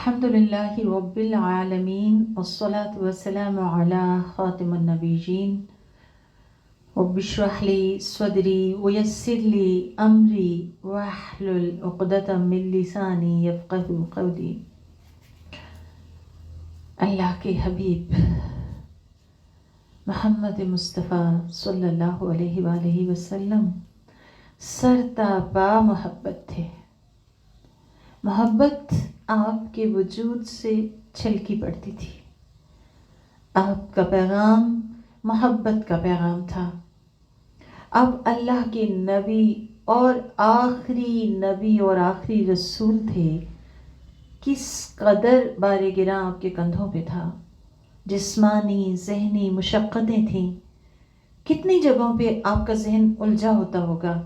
الحمد للہ رب العالمین والصلاة والسلام علی خاتم النبیین رب اشرح لی صدری ویسر لی امری واحلل عقدۃ من لسانی یفقہوا قولی۔ اللہ کے حبیب محمد مصطفیٰ صلی اللہ علیہ وآلہ وسلم سرتا پا محبت تھے۔ محبت آپ کے وجود سے چھلکی پڑتی تھی۔ آپ کا پیغام محبت کا پیغام تھا۔ آپ اللہ کے نبی اور آخری نبی اور آخری رسول تھے۔ کس قدر بار گراں آپ کے کندھوں پہ تھا، جسمانی ذہنی مشقتیں تھیں، کتنی جگہوں پہ آپ کا ذہن الجھا ہوتا ہوگا،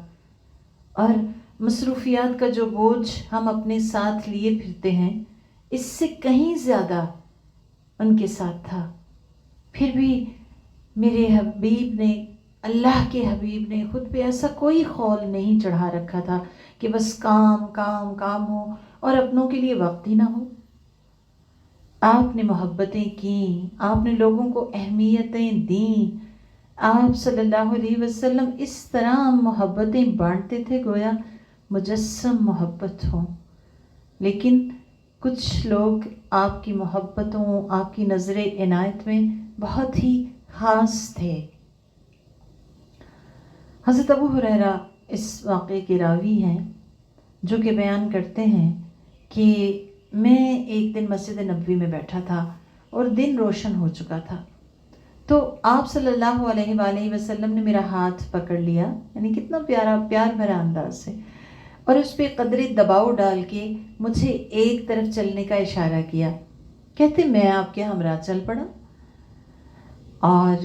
اور مصروفیات کا جو بوجھ ہم اپنے ساتھ لیے پھرتے ہیں اس سے کہیں زیادہ ان کے ساتھ تھا۔ پھر بھی میرے حبیب نے، اللہ کے حبیب نے خود پہ ایسا کوئی خول نہیں چڑھا رکھا تھا کہ بس کام کام کام ہو اور اپنوں کے لیے وقت ہی نہ ہو۔ آپ نے محبتیں کیں، آپ نے لوگوں کو اہمیتیں دیں۔ آپ صلی اللہ علیہ وسلم اس طرح محبتیں بانٹتے تھے گویا مجسم محبت ہو۔ لیکن کچھ لوگ آپ کی محبتوں، آپ کی نظر عنایت میں بہت ہی خاص تھے۔ حضرت ابو ہریرہ اس واقعے کے راوی ہیں، جو کہ بیان کرتے ہیں کہ میں ایک دن مسجد نبوی میں بیٹھا تھا اور دن روشن ہو چکا تھا، تو آپ صلی اللہ علیہ وآلہ وسلم نے میرا ہاتھ پکڑ لیا، یعنی کتنا پیار بھرا انداز سے، اور اس پہ قدرے دباؤ ڈال کے مجھے ایک طرف چلنے کا اشارہ کیا۔ کہتے میں آپ کے ہمراہ چل پڑا اور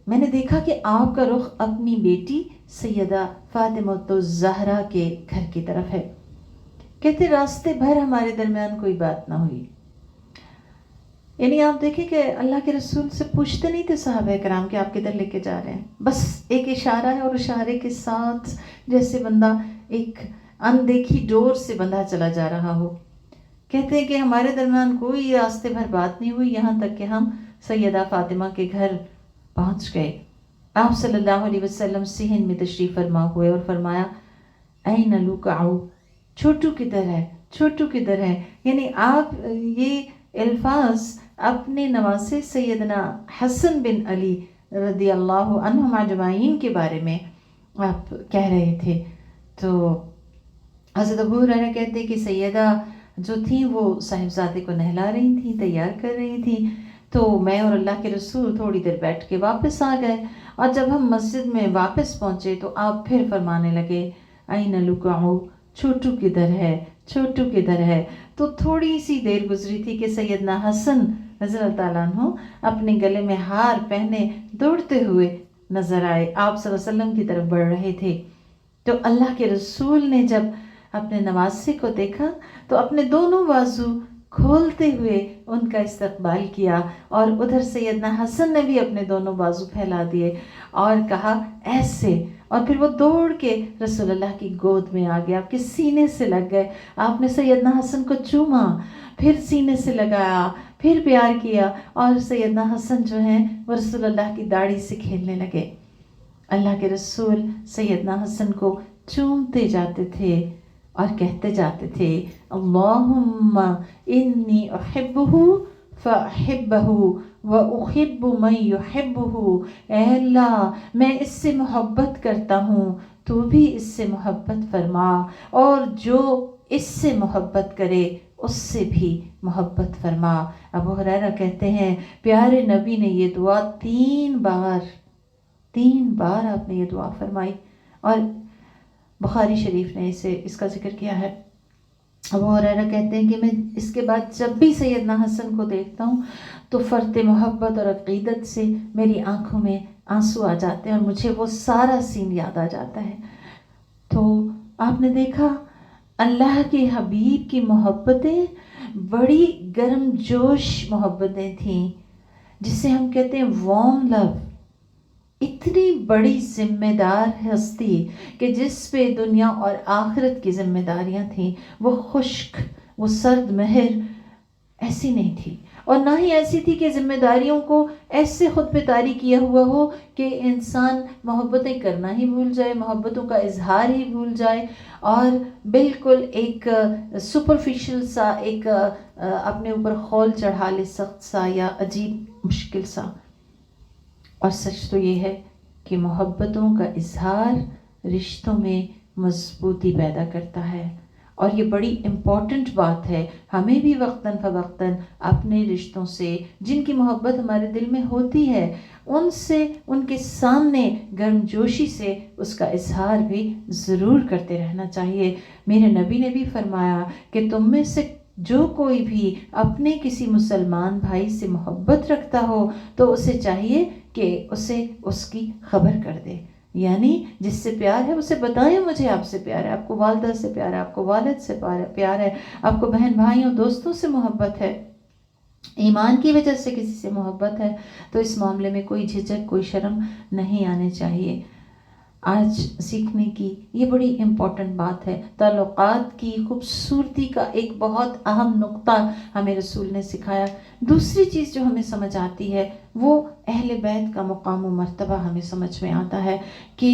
میں نے دیکھا کہ آپ کا رخ اپنی بیٹی سیدہ فاطمۃ الزہرا کے گھر کی طرف ہے۔ کہتے راستے بھر ہمارے درمیان کوئی بات نہ ہوئی، یعنی آپ دیکھیں کہ اللہ کے رسول سے پوچھتے نہیں تھے صحابہ کرام کہ آپ کدھر لے کے جا رہے ہیں، بس ایک اشارہ ہے اور اشارے کے ساتھ جیسے بندہ ایک اندیکھی ڈور سے بندھا چلا جا رہا ہو۔ کہتے ہیں کہ ہمارے درمیان کوئی راستے بھر بات نہیں ہوئی، یہاں تک کہ ہم سیدہ فاطمہ کے گھر پہنچ گئے۔ آپ صلی اللہ علیہ وسلم صحن میں تشریف فرما ہوئے اور فرمایا این لوکعو، چھوٹو کدھر ہے، چھوٹو کدھر ہے، یعنی آپ یہ الفاظ اپنے نواسے سیدنا حسن بن علی رضی اللہ عنہم اجمعین کے بارے میں آپ کہہ رہے تھے۔ تو حضرت ابو ہریرہ کہتے کہ سیدہ جو تھیں وہ صاحبزادے کو نہلا رہی تھیں، تیار کر رہی تھیں، تو میں اور اللہ کے رسول تھوڑی دیر بیٹھ کے واپس آ گئے، اور جب ہم مسجد میں واپس پہنچے تو آپ پھر فرمانے لگے این لوکعو، چھوٹو کدھر ہے، چھوٹو کدھر ہے۔ تو تھوڑی سی دیر گزری تھی کہ سیدنا حسن رضی اللہ تعالیٰ عنہ اپنے گلے میں ہار پہنے دوڑتے ہوئے نظر آئے، آپ صلی اللہ علیہ وسلم کی طرف بڑھ رہے تھے۔ تو اللہ کے رسول نے جب اپنے نواسے کو دیکھا تو اپنے دونوں بازو کھولتے ہوئے ان کا استقبال کیا، اور ادھر سیدنا حسن نے بھی اپنے دونوں بازو پھیلا دیے اور کہا ایسے، اور پھر وہ دوڑ کے رسول اللہ کی گود میں آ گیا، آپ کے سینے سے لگ گئے، آپ نے سیدنا حسن کو چوما، پھر سینے سے لگایا، پھر پیار کیا، اور سیدنا حسن جو ہیں وہ رسول اللہ کی داڑھی سے کھیلنے لگے۔ اللہ کے رسول سیدنا حسن کو چومتے جاتے تھے اور کہتے جاتے تھے اللہم انی احبہ فاحبہ واحب من یحبہ، اے اللہ میں اس سے محبت کرتا ہوں، تو بھی اس سے محبت فرما، اور جو اس سے محبت کرے اس سے بھی محبت فرما۔ ابو ہریرہ کہتے ہیں پیارے نبی نے یہ دعا تین بار آپ نے یہ دعا فرمائی، اور بخاری شریف نے اس کا ذکر کیا ہے۔ ابو ہریرہ کہتے ہیں کہ میں اس کے بعد جب بھی سیدنا حسن کو دیکھتا ہوں تو فرط محبت اور عقیدت سے میری آنکھوں میں آنسو آ جاتے ہیں اور مجھے وہ سارا سین یاد آ جاتا ہے۔ تو آپ نے دیکھا اللہ کے حبیب کی محبتیں بڑی گرم جوش محبتیں تھیں، جسے ہم کہتے ہیں وارم لو۔ اتنی بڑی ذمہ دار ہستی کہ جس پہ دنیا اور آخرت کی ذمہ داریاں تھیں، وہ خشک، وہ سرد مہر ایسی نہیں تھی، اور نہ ہی ایسی تھی کہ ذمہ داریوں کو ایسے خود پہ طاری کیا ہوا ہو کہ انسان محبتیں کرنا ہی بھول جائے، محبتوں کا اظہار ہی بھول جائے، اور بالکل ایک سپرفیشل سا، ایک اپنے اوپر خول چڑھا لے، سخت سا یا عجیب مشکل سا۔ اور سچ تو یہ ہے کہ محبتوں کا اظہار رشتوں میں مضبوطی پیدا کرتا ہے، اور یہ بڑی امپورٹنٹ بات ہے۔ ہمیں بھی وقتاً فوقتاً اپنے رشتوں سے، جن کی محبت ہمارے دل میں ہوتی ہے، ان سے، ان کے سامنے گرم جوشی سے اس کا اظہار بھی ضرور کرتے رہنا چاہیے۔ میرے نبی نے بھی فرمایا کہ تم میں سے جو کوئی بھی اپنے کسی مسلمان بھائی سے محبت رکھتا ہو تو اسے چاہیے کہ اسے اس کی خبر کر دے، یعنی جس سے پیار ہے اسے بتائیں مجھے آپ سے پیار ہے، آپ کو والدہ سے پیار ہے، آپ کو والد سے پیار ہے، آپ کو بہن بھائیوں دوستوں سے محبت ہے، ایمان کی وجہ سے کسی سے محبت ہے، تو اس معاملے میں کوئی جھجک، کوئی شرم نہیں آنے چاہیے۔ آج سیکھنے کی یہ بڑی امپورٹنٹ بات ہے۔ تعلقات کی خوبصورتی کا ایک بہت اہم نقطہ ہمیں رسول نے سکھایا۔ دوسری چیز جو ہمیں سمجھ آتی ہے وہ اہل بیت کا مقام و مرتبہ ہمیں سمجھ میں آتا ہے کہ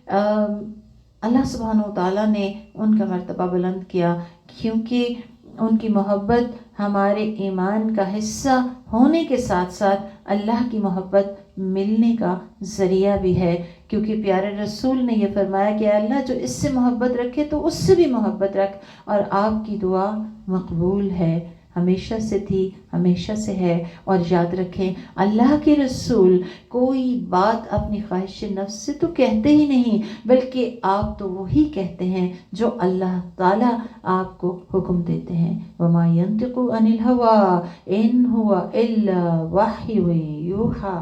اللہ سبحانہ و تعالیٰ نے ان کا مرتبہ بلند کیا، کیونکہ ان کی محبت ہمارے ایمان کا حصہ ہونے کے ساتھ ساتھ اللہ کی محبت ملنے کا ذریعہ بھی ہے، کیونکہ پیارے رسول نے یہ فرمایا کہ اللہ جو اس سے محبت رکھے تو اس سے بھی محبت رکھ، اور آپ کی دعا مقبول ہے، ہمیشہ سے تھی، ہمیشہ سے ہے۔ اور یاد رکھیں اللہ کے رسول کوئی بات اپنی خواہش نفس سے تو کہتے ہی نہیں، بلکہ آپ تو وہی کہتے ہیں جو اللہ تعالیٰ آپ کو حکم دیتے ہیں۔ وَمَا يَنطِقُ عَنِ الْهَوَىٰ إِنْ هُوَ إِلَّا وَحْيٌ يُوحَىٰ۔